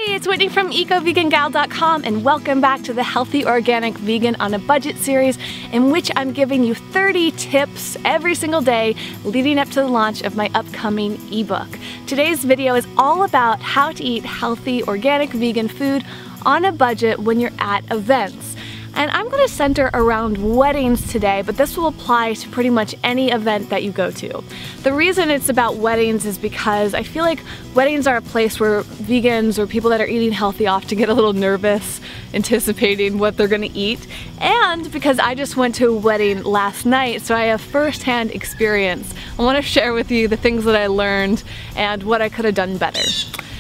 Hey, it's Whitney from EcoVeganGal.com and welcome back to the Healthy Organic Vegan on a Budget series in which I'm giving you 30 tips every single day leading up to the launch of my upcoming ebook. Today's video is all about how to eat healthy organic vegan food on a budget when you're at events. And I'm going to center around weddings today, but this will apply to pretty much any event that you go to. The reason it's about weddings is because I feel like weddings are a place where vegans or people that are eating healthy often get a little nervous anticipating what they're going to eat, and because I just went to a wedding last night, so I have first-hand experience. I want to share with you the things that I learned and what I could have done better.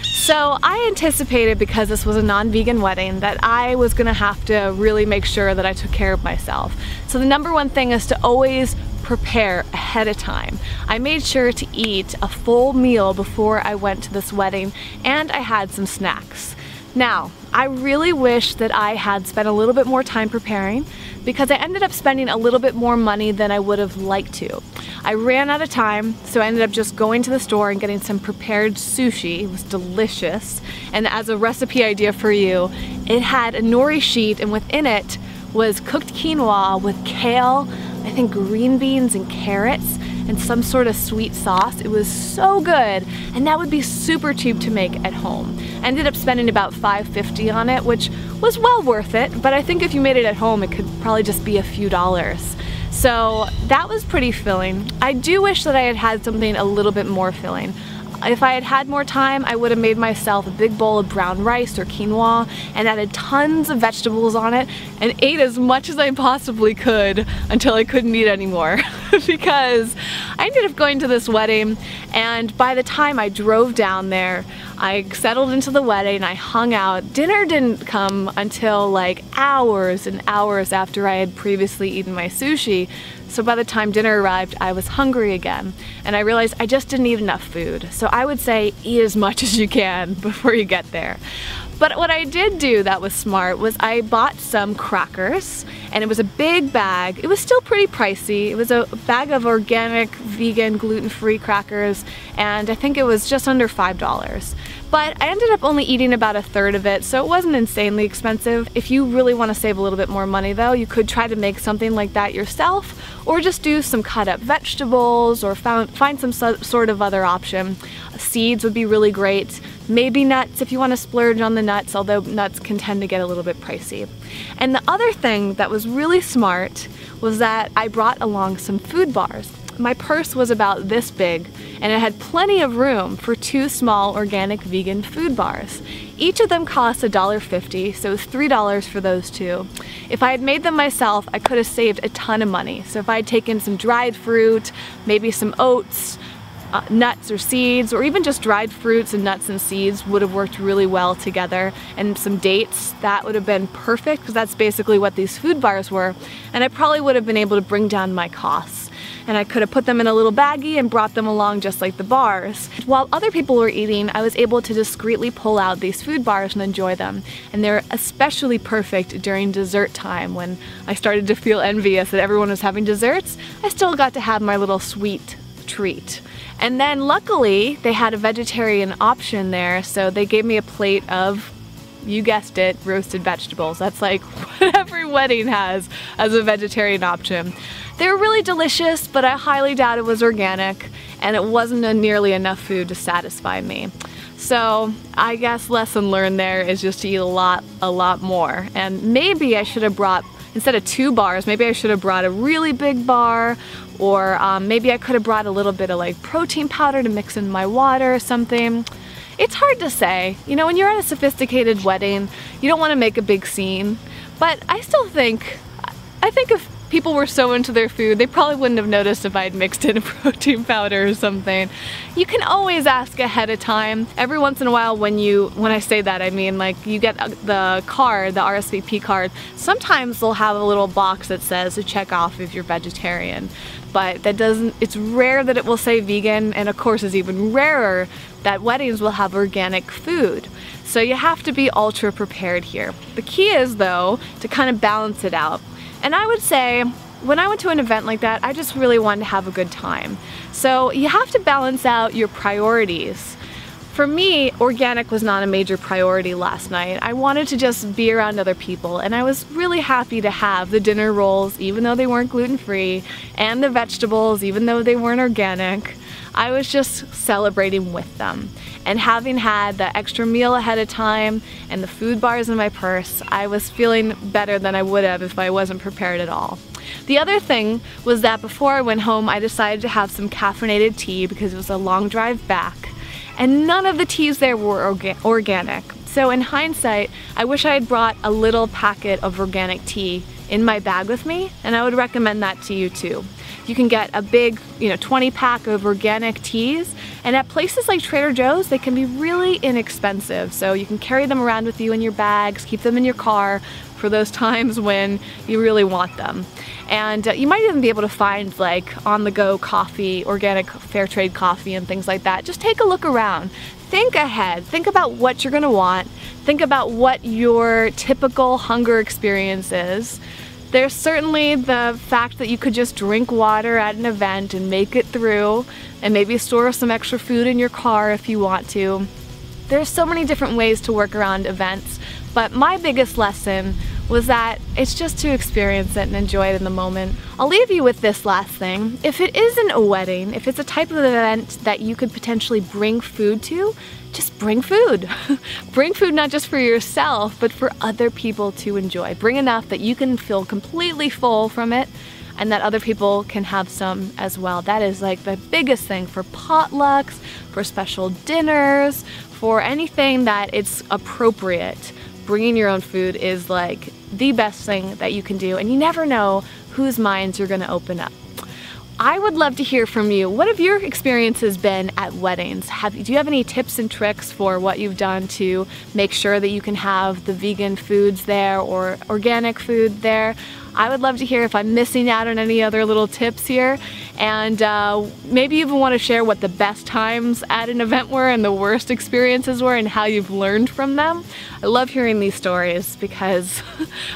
So I anticipated, because this was a non-vegan wedding, that I was gonna have to really make sure that I took care of myself. So the number one thing is to always prepare ahead of time. I made sure to eat a full meal before I went to this wedding, and I had some snacks. Now, I really wish that I had spent a little bit more time preparing, because I ended up spending a little bit more money than I would have liked to. I ran out of time, so I ended up just going to the store and getting some prepared sushi. It was delicious. And as a recipe idea for you, it had a nori sheet, and within it was cooked quinoa with kale, I think green beans and carrots, and some sort of sweet sauce. It was so good, and that would be super cheap to make at home. I ended up spending about $5.50 on it, which was well worth it, but I think if you made it at home, it could probably just be a few dollars. So that was pretty filling. I do wish that I had had something a little bit more filling. If I had had more time, I would have made myself a big bowl of brown rice or quinoa and added tons of vegetables on it and ate as much as I possibly could until I couldn't eat anymore. Because I ended up going to this wedding, and by the time I drove down there, I settled into the wedding, I hung out. Dinner didn't come until like hours and hours after I had previously eaten my sushi. So by the time dinner arrived, I was hungry again, and I realized I just didn't eat enough food. So I would say eat as much as you can before you get there. But what I did do that was smart was I bought some crackers, and it was a big bag. It was still pretty pricey. It was a bag of organic, vegan, gluten-free crackers, and I think it was just under $5. But I ended up only eating about a third of it, so it wasn't insanely expensive. If you really want to save a little bit more money though, you could try to make something like that yourself, or just do some cut up vegetables, or find some sort of other option. Seeds would be really great. Maybe nuts if you want to splurge on the nuts, although nuts can tend to get a little bit pricey. And the other thing that was really smart was that I brought along some food bars. My purse was about this big, and it had plenty of room for 2 small organic vegan food bars. Each of them cost $1.50, so it was $3 for those 2. If I had made them myself, I could have saved a ton of money. So if I had taken some dried fruit, maybe some oats, nuts or seeds, or even just dried fruits and nuts and seeds would have worked really well together, and some dates, that would have been perfect, because that's basically what these food bars were, and I probably would have been able to bring down my costs. And I could have put them in a little baggie and brought them along just like the bars. While other people were eating, I was able to discreetly pull out these food bars and enjoy them. And they're especially perfect during dessert time, when I started to feel envious that everyone was having desserts. I still got to have my little sweet treat. And then luckily they had a vegetarian option there, so they gave me a plate of, you guessed it, roasted vegetables. That's like what every wedding has as a vegetarian option. They were really delicious, but I highly doubt it was organic, and it wasn't nearly enough food to satisfy me. So I guess lesson learned there is just to eat a lot more. And maybe I should have brought, instead of 2 bars, maybe I should have brought a really big bar, or maybe I could have brought a little bit of like protein powder to mix in my water or something. It's hard to say. You know, when you're at a sophisticated wedding, you don't want to make a big scene, but I think if people were so into their food, they probably wouldn't have noticed if I had mixed in a protein powder or something. You can always ask ahead of time. Every once in a while when I say that, I mean like you get the card, the RSVP card, sometimes they'll have a little box that says to check off if you're vegetarian. But that doesn't, it's rare that it will say vegan, and of course it's even rarer that weddings will have organic food. So you have to be ultra prepared here. The key is though to kind of balance it out. And I would say when I went to an event like that, I just really wanted to have a good time. So you have to balance out your priorities. For me, organic was not a major priority last night. I wanted to just be around other people, and I was really happy to have the dinner rolls, even though they weren't gluten-free, and the vegetables, even though they weren't organic. I was just celebrating with them. And having had the extra meal ahead of time and the food bars in my purse, I was feeling better than I would have if I wasn't prepared at all. The other thing was that before I went home, I decided to have some caffeinated tea because it was a long drive back. And none of the teas there were organic. So in hindsight, I wish I had brought a little packet of organic tea in my bag with me, and I would recommend that to you too. You can get a big, 20 pack of organic teas, and at places like Trader Joe's, they can be really inexpensive. So you can carry them around with you in your bags, keep them in your car for those times when you really want them. And you might even be able to find like on-the-go coffee, organic fair trade coffee and things like that. Just take a look around. Think ahead. Think about what you're gonna want. Think about what your typical hunger experience is. There's certainly the fact that you could just drink water at an event and make it through, and maybe store some extra food in your car if you want to. There's so many different ways to work around events, but my biggest lesson was that it's just to experience it and enjoy it in the moment. I'll leave you with this last thing. If it isn't a wedding, if it's a type of event that you could potentially bring food to, just bring food. Bring food not just for yourself, but for other people to enjoy. Bring enough that you can feel completely full from it and that other people can have some as well. That is like the biggest thing for potlucks, for special dinners, for anything that it's appropriate. Bringing your own food is like the best thing that you can do, and you never know whose minds you're gonna open up. I would love to hear from you. What have your experiences been at weddings? Do you have any tips and tricks for what you've done to make sure that you can have the vegan foods there or organic food there? I would love to hear if I'm missing out on any other little tips here, and maybe you even want to share what the best times at an event were and the worst experiences were and how you've learned from them. I love hearing these stories because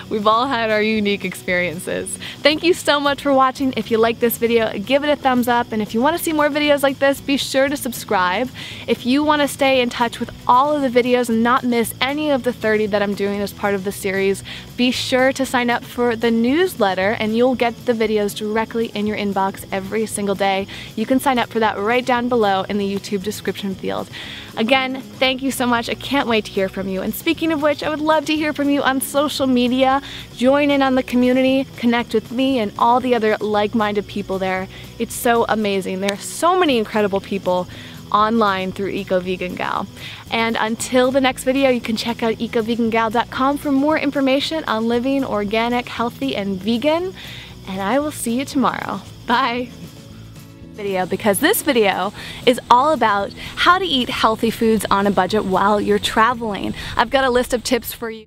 we've all had our unique experiences. Thank you so much for watching. If you like this video, give it a thumbs up, and if you want to see more videos like this, be sure to subscribe. If you want to stay in touch with all of the videos and not miss any of the 30 that I'm doing as part of the series, be sure to sign up for the newsletter and you'll get the videos directly in your inbox every single day. You can sign up for that right down below in the YouTube description field. Again, thank you so much. I can't wait to hear from you. And speaking of which, I would love to hear from you on social media. Join in on the community, connect with me and all the other like-minded people there. It's so amazing. There are so many incredible people online through Eco Vegan Gal. And until the next video, you can check out ecovegangal.com for more information on living organic, healthy, and vegan. And I will see you tomorrow. Bye. Because this video is all about how to eat healthy foods on a budget while you're traveling. I've got a list of tips for you.